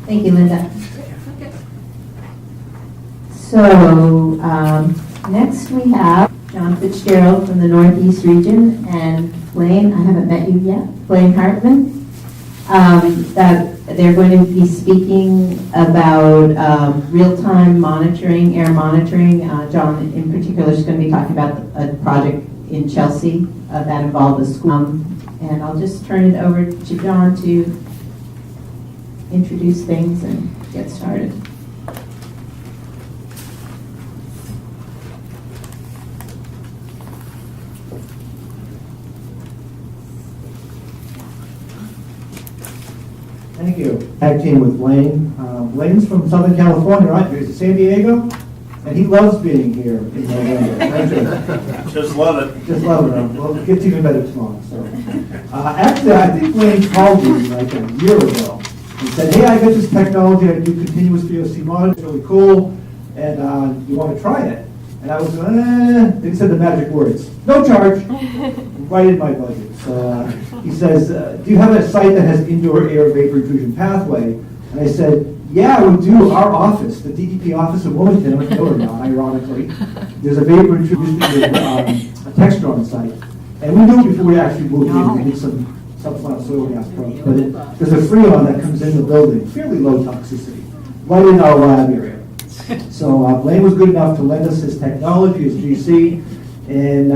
Thank you, Linda. So next we have John Fitzgerald from the Northeast region and Blaine, I haven't met you yet, Blaine Hartman. That they're going to be speaking about real-time monitoring, air monitoring. John in particular is going to be talking about a project in Chelsea that involved a school. And I'll just turn it over to John to introduce things and get started. Thank you. Tag team with Blaine. Blaine's from Southern California, right? He's in San Diego, and he loves being here in November. Just love it. Just love it. Well, it gets even better tomorrow. So, actually, I think Blaine called me like a year ago and said, "Hey, I got this technology. I do continuous VOC monitoring. It's really cool, and you want to try it?" And I was, they said the magic words, "No charge." Right in my budget. So he says, "Do you have a site that has indoor air vapor intrusion pathway?" And I said, "Yeah, we do. Our office, the DEP office in Wilmington, I know or not, ironically, there's a vapor intrusion a texture on site. And we knew it before we actually moved in. We did some subplant soil gas probes. But there's a freon that comes in the building, fairly low toxicity, right in our lab area." So Blaine was good enough to lend us his technology, his GC, and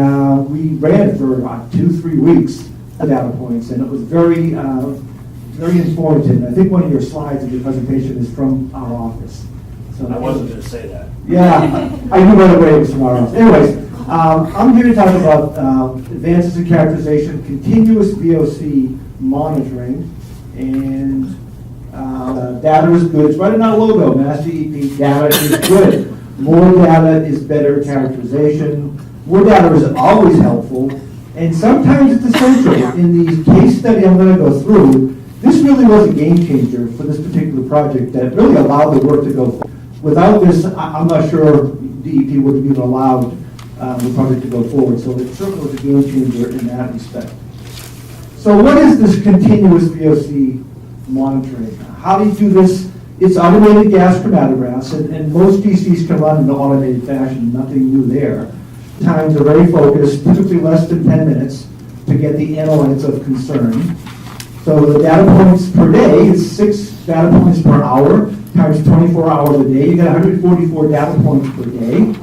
we ran it for about 2-3 weeks, data points, and it was very, very informative. And I think one of your slides in your presentation is from our office. So I wasn't going to say that. Yeah, I knew right away it was from our office. Anyways, I'm here to talk about advances in characterization, continuous VOC monitoring, and data is good. It's right in our logo, MassDEP, data is good. More data is better characterization. More data is always helpful, and sometimes it's essential. In the case study I'm going to go through, this really was a game changer for this particular project that really allowed the work to go forward. Without this, I'm not sure DEP would have even allowed the project to go forward, so it certainly was a game changer in that respect. So what is this continuous VOC monitoring? How do you do this? It's automated gas chromatographs, and most DCs can run in an automated fashion, nothing new there. Times are very focused, typically less than 10 minutes to get the analytes of concern. So the data points per day is 6 data points per hour times 24 hours a day. You get 144 data points per day.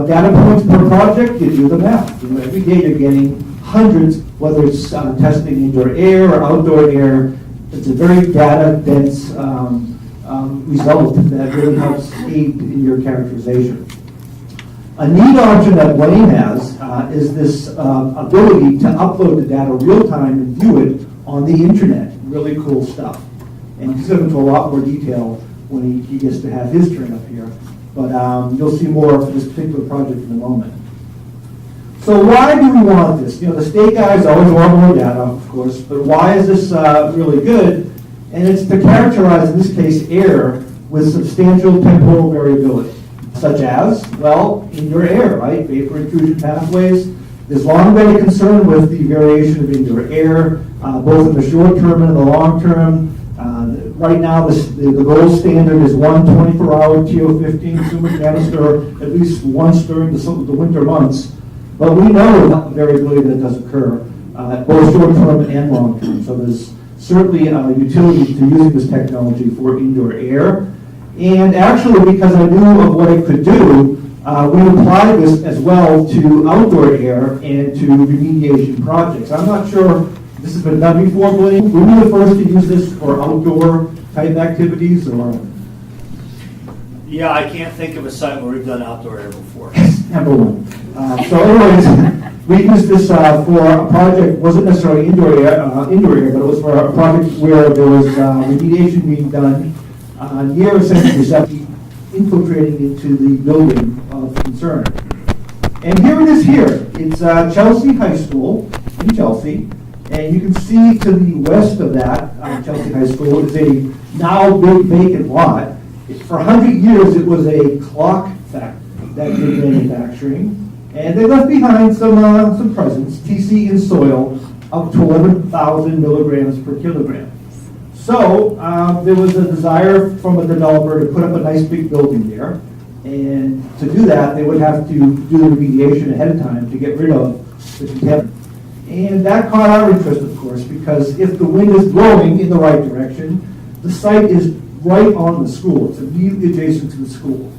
Data points per project, you do the math. You know, every day you're getting hundreds, whether it's testing indoor air or outdoor air. It's a very data-dense result that really helps aid in your characterization. A neat option that Blaine has is this ability to upload the data real time and view it on the internet. Really cool stuff. And he's going to go into a lot more detail when he gets to have his turn up here. But you'll see more of this particular project in a moment. So why do we want this? You know, the state guys always want more data, of course, but why is this really good? And it's to characterize, in this case, air with substantial temporal variability. Such as, well, indoor air, right? Vapor intrusion pathways. There's long been a concern with the variation of indoor air, both in the short term and in the long term. Right now, the gold standard is one 24-hour TO15 summa canister, at least once during the winter months. But we know the variability that does occur, both short term and long term. So there's certainly utility to using this technology for indoor air. And actually, because I knew of what it could do, we applied this as well to outdoor air and to remediation projects. I'm not sure if this has been done before, Blaine. Were we the first to use this for outdoor type activities, or? Yeah, I can't think of a site where we've done outdoor air before. Number one. So anyways, we used this for a project, wasn't necessarily indoor air, but it was for a project where there was remediation being done near essentially reception infiltrating into the building of concern. And here it is here. It's Chelsea High School in Chelsea. And you can see to the west of that, Chelsea High School, is a now big vacant lot. For 100 years, it was a clock factory that did manufacturing. And they left behind some presents, TC in soil, up to 11,000 milligrams per kilogram. So there was a desire from a developer to put up a nice big building there. And to do that, they would have to do the remediation ahead of time to get rid of the contaminant. And that caught our interest, of course, because if the wind is blowing in the right direction, the site is right on the school. It's immediately adjacent to the school.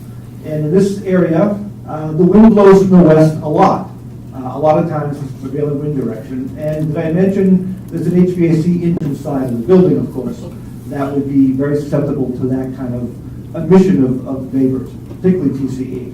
And in this area, the wind blows from the west a lot. A lot of times it's the prevailing wind direction. And did I mention there's an HVAC engine side of the building, of course, that would be very susceptible to that kind of emission of vapors, particularly TCE.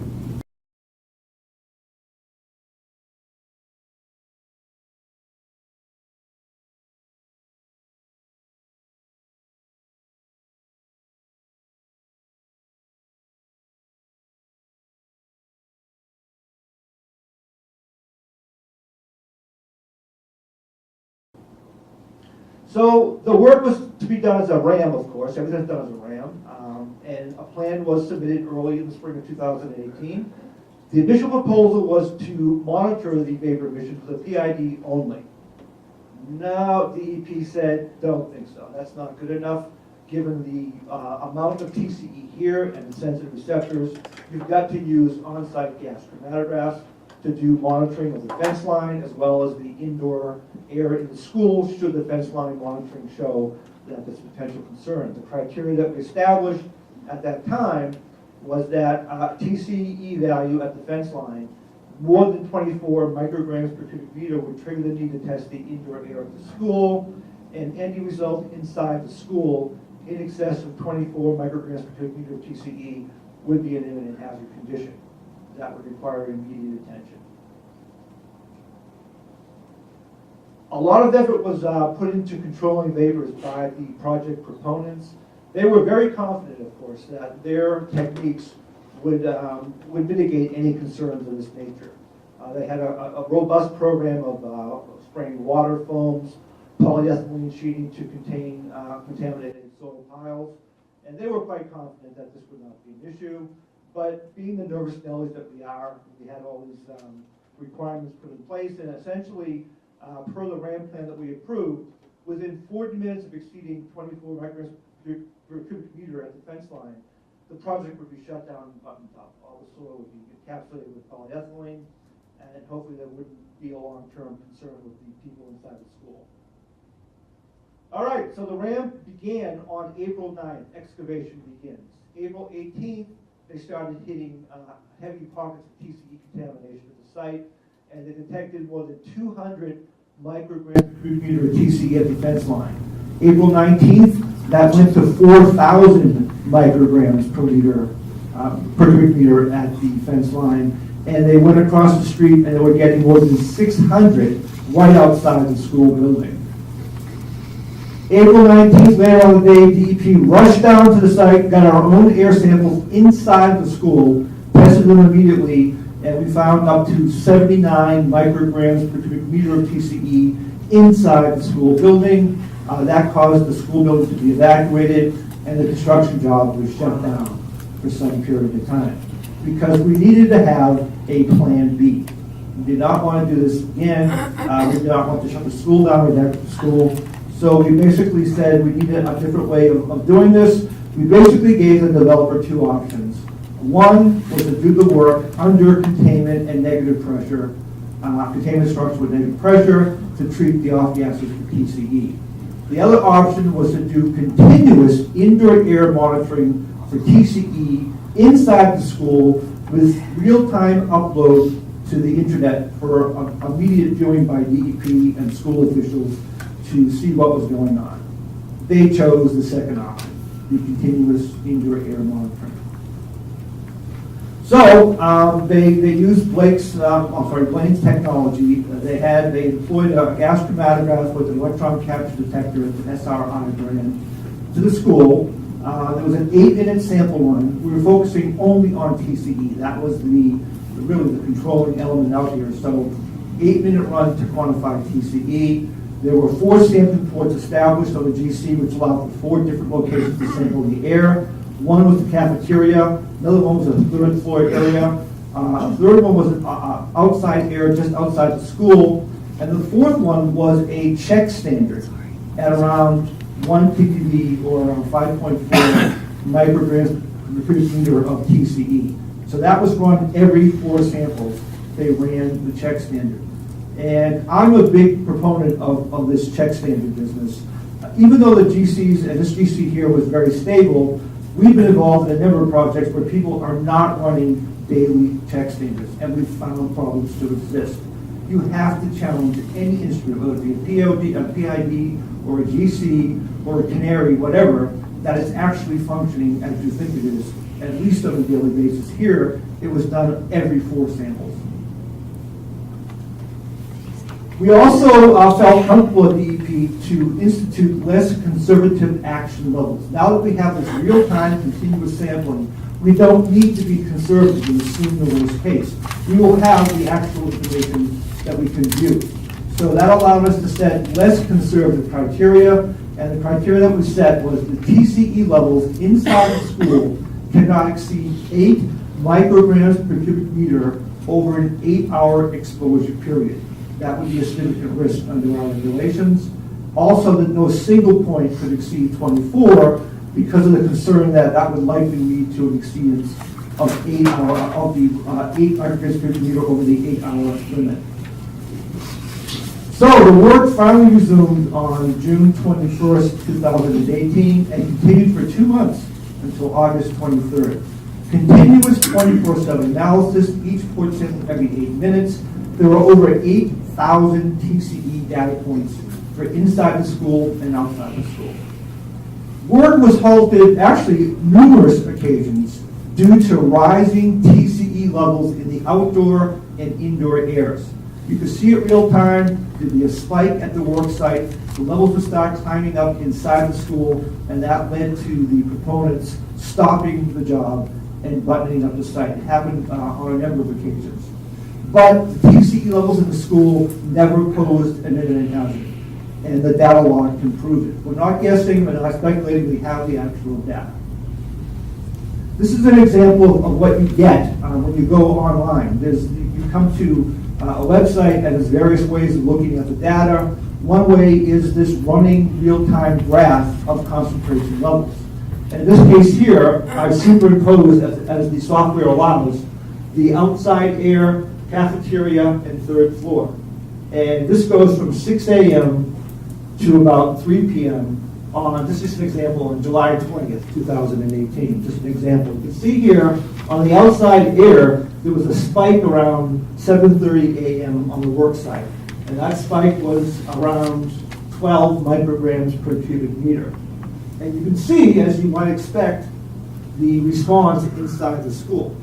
So the work was to be done as a RAM, of course. Everything's done as a RAM. And a plan was submitted early in the spring of 2018. The initial proposal was to monitor the vapor emissions with a PID only. Now DEP said, don't think so. That's not good enough. Given the amount of TCE here and the sensitive receptors, you've got to use on-site gas chromatographs to do monitoring of the fence line as well as the indoor air in the school should the fence line monitoring show that there's potential concern. The criteria that we established at that time was that TCE value at the fence line more than 24 micrograms per cubic meter would trigger the need to test the indoor air of the school, and any result inside the school in excess of 24 micrograms per cubic meter of TCE would be an imminent hazard condition that would require immediate attention. A lot of effort was put into controlling vapors by the project proponents. They were very confident, of course, that their techniques would mitigate any concerns of this nature. They had a robust program of spraying water foams, polyethylene sheeting to contain contaminated soil piles, and they were quite confident that this would not be an issue. But being the nervous Nellies that we are, we had all these requirements put in place, and essentially, per the RAM plan that we approved, within 40 minutes of exceeding 24 micrograms per cubic meter at the fence line, the project would be shut down and buttoned up. All the soil would be encapsulated with polyethylene, and hopefully there wouldn't be a long-term concern with the people inside the school. All right, so the RAM began on April 9th. Excavation begins. April 18th, they started hitting heavy pockets of TCE contamination at the site, and they detected more than 200 micrograms per cubic meter of TCE at the fence line. April 19th, that went to 4,000 micrograms per liter per cubic meter at the fence line, and they went across the street and they were getting more than 600 right outside the school building. April 19th, later on the day, DEP rushed down to the site, got our own air samples inside the school, tested them immediately, and we found up to 79 micrograms per cubic meter of TCE inside the school building. That caused the school building to be evacuated, and the construction job was shut down for some period of time because we needed to have a plan B. We did not want to do this again. We did not want to shut the school down or the school. So we basically said we needed a different way of doing this. We basically gave the developer two options. One was to do the work under containment and negative pressure, containment structure with negative pressure to treat the off gases for TCE. The other option was to do continuous indoor air monitoring for TCE inside the school with real-time upload to the internet for immediate viewing by DEP and school officials to see what was going on. They chose the second option, the continuous indoor air monitoring. So they used Blaine's technology. They employed a gas chromatograph with an electron capture detector, an SRI brand, to the school. There was an 8-minute sample run. We were focusing only on TCE. That was really the controlling element out here. So 8-minute run to quantify TCE. There were 4 sampling ports established on the GC, which allowed for 4 different locations to sample the air. One was the cafeteria, another one was a 3rd floor area, a third one was outside air just outside the school, and the 4th one was a check standard at around 1 ppb or around 5.4 micrograms per cubic meter of TCE. So that was run every 4 samples. They ran the check standard. And I'm a big proponent of this check standard business. Even though the GCs, and this GC here was very stable, we've been involved in a number of projects where people are not running daily check standards, and we've found problems to exist. You have to challenge any instrument, whether it be a PID, or a GC, or a canary, whatever, that it's actually functioning as you think it is, at least on a daily basis. Here, it was done every 4 samples. We also felt comfortable at DEP to institute less conservative action levels. Now that we have this real-time continuous sampling, we don't need to be conservative and assume the worst case. We will have the actual information that we can view. So that allowed us to set less conservative criteria, and the criteria that we set was the TCE levels inside the school cannot exceed 8 micrograms per cubic meter over an 8-hour exposure period. That would be a significant risk under our regulations. Also, that no single point could exceed 24 because of the concern that that would likely lead to an exceedance of 8 micrograms per meter over the 8-hour limit. So the work finally resumed on June 21st, 2018, and continued for 2 months until August 23rd. Continuous 24/7 analysis, each port sample every 8 minutes. There were over 8,000 TCE data points for inside the school and outside the school. Work was halted, actually, numerous occasions due to rising TCE levels in the outdoor and indoor airs. You could see it real time. There'd be a spike at the work site. The levels would start climbing up inside the school, and that led to the proponents stopping the job and buttoning up the site. It happened on a number of occasions. But the TCE levels in the school never posed an internet hazard, and the data log can prove it. We're not guessing, we're not speculating, we have the actual data. This is an example of what you get when you go online. You come to a website that has various ways of looking at the data. One way is this running real-time graph of concentration levels. And in this case here, I've superimposed, as the software allows, the outside air, cafeteria, and 3rd floor. And this goes from 6 a.m. to about 3 p.m. on, this is an example, on July 20th, 2018. Just an example. You can see here, on the outside air, there was a spike around 7:30 a.m. on the work site. And that spike was around 12 micrograms per cubic meter. And you can see, as you might expect, the response inside the school.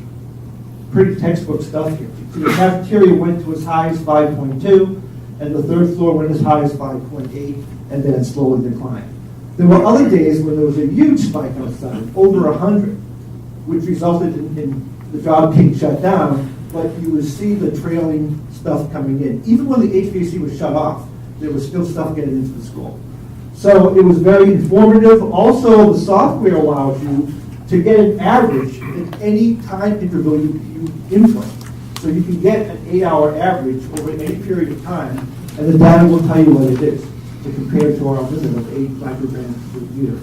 Pretty textbook stuff here. So the cafeteria went to as high as 5.2, and the 3rd floor went as high as 5.8, and then it slowly declined. There were other days where there was a huge spike outside, over 100, which resulted in the job being shut down, but you would see the trailing stuff coming in. Even when the HVAC was shut off, there was still stuff getting into the school. So it was very informative. Also, the software allows you to get an average at any time interval you input. So you can get an 8-hour average over any period of time, and the data will tell you what it is to compare to our limit of 8 micrograms per meter.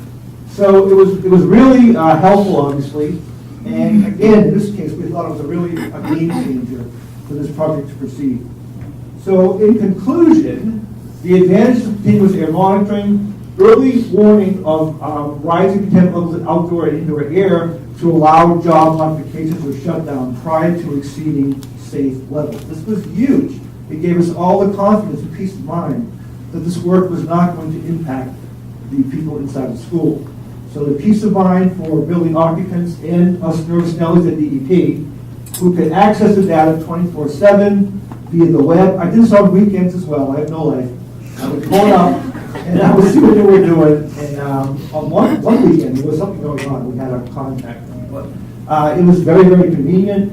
So it was really helpful, obviously. And again, in this case, we thought it was a game changer for this project to proceed. So in conclusion, the advantages of continuous air monitoring, early warning of rising temp levels in outdoor and indoor air to allow job modifications or shutdown prior to exceeding safe levels. This was huge. It gave us all the confidence and peace of mind that this work was not going to impact the people inside the school. So the peace of mind for building occupants and us nervous Nellies at DEP, who could access the data 24/7 via the web. I did this on weekends as well. I have no life. I would call it up, and I would see what they were doing. And on one weekend, there was something going on. We had a contact. But it was very, very convenient.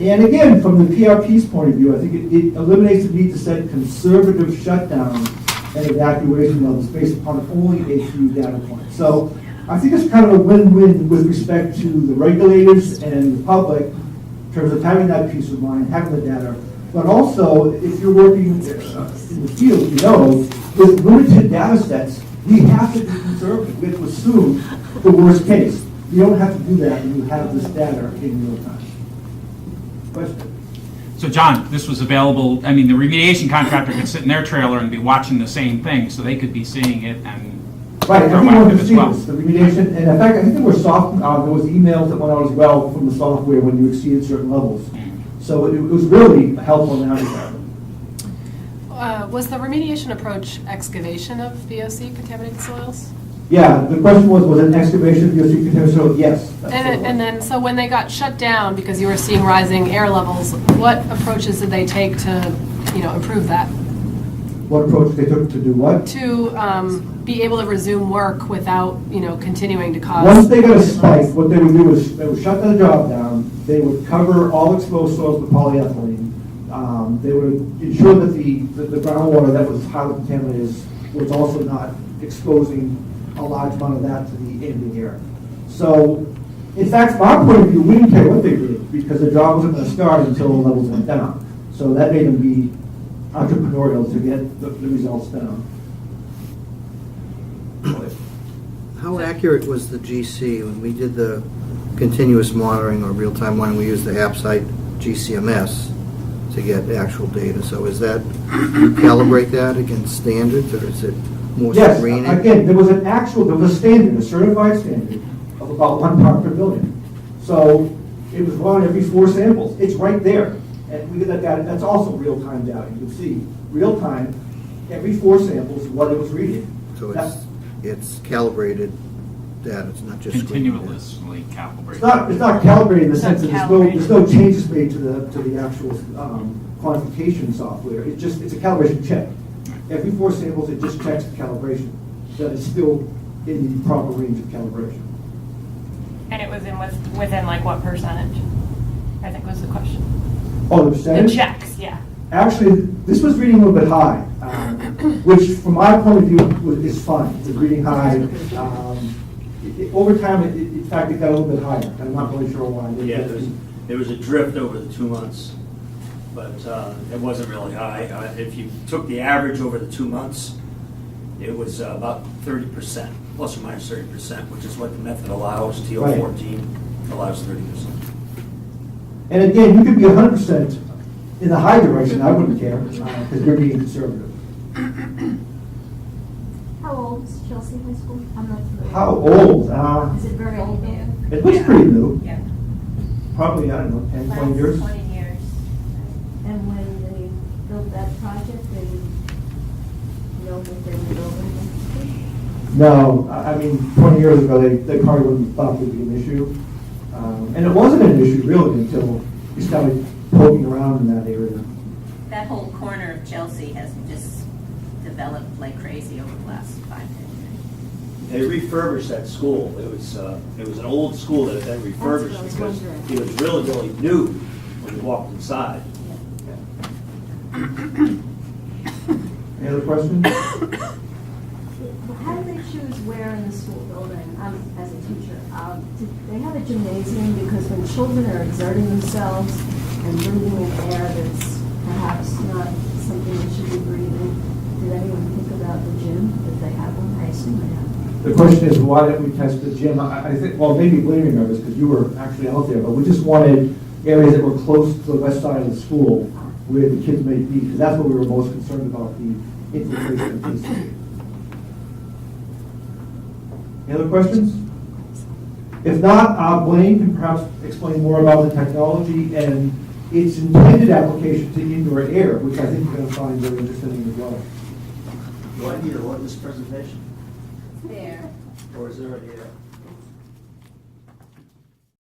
And again, from the PRP's point of view, I think it eliminates the need to set conservative shutdown and evacuation levels based upon only a few data points. So I think it's kind of a win-win with respect to the regulators and the public in terms of having that peace of mind, having the data. But also, if you're working in the field, with limited data sets, We have to be conservative. We have to assume the worst case. You don't have to do that when you have this data in real time. Question? So John, this was available, I mean, the remediation contractor could sit in their trailer and be watching the same thing, so they could be seeing it and Right, everyone proactive can as see well. this, the remediation, and in fact, I think there were there was emails that went out as well from the software when you exceeded certain levels. So it was really helpful in that regard. Was the remediation approach excavation of VOC contaminated soils? Yeah, the question was it excavation of VOC container soil? Yes. that's what it was. And then, so when they got shut down because you were seeing rising air levels, what approaches did they take to, improve that? What approach they took to do what? To be able to resume work without, continuing to cause. Once they got a spike, what they would do is they would shut the job down, they would cover all exposed soils with polyethylene. They would ensure that the groundwater that was highly contaminated was also not exposing a large amount of that to the ambient air. So, in fact, from our point of view, we didn't care what they did because the job wasn't going to start until the levels went down. So that made them be entrepreneurial to get the results down. How accurate was the GC when we did the continuous monitoring or real-time monitoring? We used the AppSite GCMS to get actual data. So is that, you calibrate that against standards, or is it more Yes, screening? again, there was a standard, a certified standard of about 1 part per billion. So it was run every 4 samples. It's right there. And we get that data, that's also real-time data. You can see, real-time, every 4 samples, what it was reading. So it's calibrated data, it's not just screening data. Continuously calibrated. It's not calibrated in the It's sense not that there's no changes made to the actual quantification software. It's a calibration check. Every 4 samples, it just checks the calibration, that it's still in the proper range of calibration. And it was within like what percentage? I think was the question. Oh, the The percentage? checks, yeah. Actually, this was reading a little bit high, which from my point of view is fine. It's reading high. Over time, in fact, it got a little bit higher. I'm not really sure why. Yeah, there was a drift over the 2 months, but it wasn't really high. If you took the average over the 2 months, it was about 30%, plus or minus 30%, which is what the method allows. TO14 allows 30%. And again, you could be 100% in the high direction. I wouldn't care because you're being conservative. How old is Chelsea High School? I'm not familiar. How old? Is it very old? It looks pretty new. Yeah. Probably, I don't know, 10, 20 years. 20 years. And when they built that project, they know that they were building No, I mean, 20 years ago, they probably wouldn't have thought it would be an issue. And it wasn't an issue really until you started poking around in that area. That whole corner of Chelsea has just developed like crazy over the last 5-10 years. They refurbished that school. It was an old school that they refurbished That's what I was because wondering. it was really, really new when you walked inside. Any other questions? How do they choose where in the school building? As a teacher, do they have a gymnasium? Because when children are exerting themselves and breathing in air that's perhaps not something they should be breathing, did anyone think about the gym, if they have one? I assume they have. The question is, why didn't we test the gym? I think, well, maybe blaming us because you were actually out there, but we just wanted areas that were close to the west side of the school where the kids may be, because that's what we were most concerned about, the infiltration of kids. Any other questions? If not, Blaine can perhaps explain more about the technology and its intended application to indoor air, which I think you're going to find very interesting as well. Do I need to load this presentation? There. Or is there already there?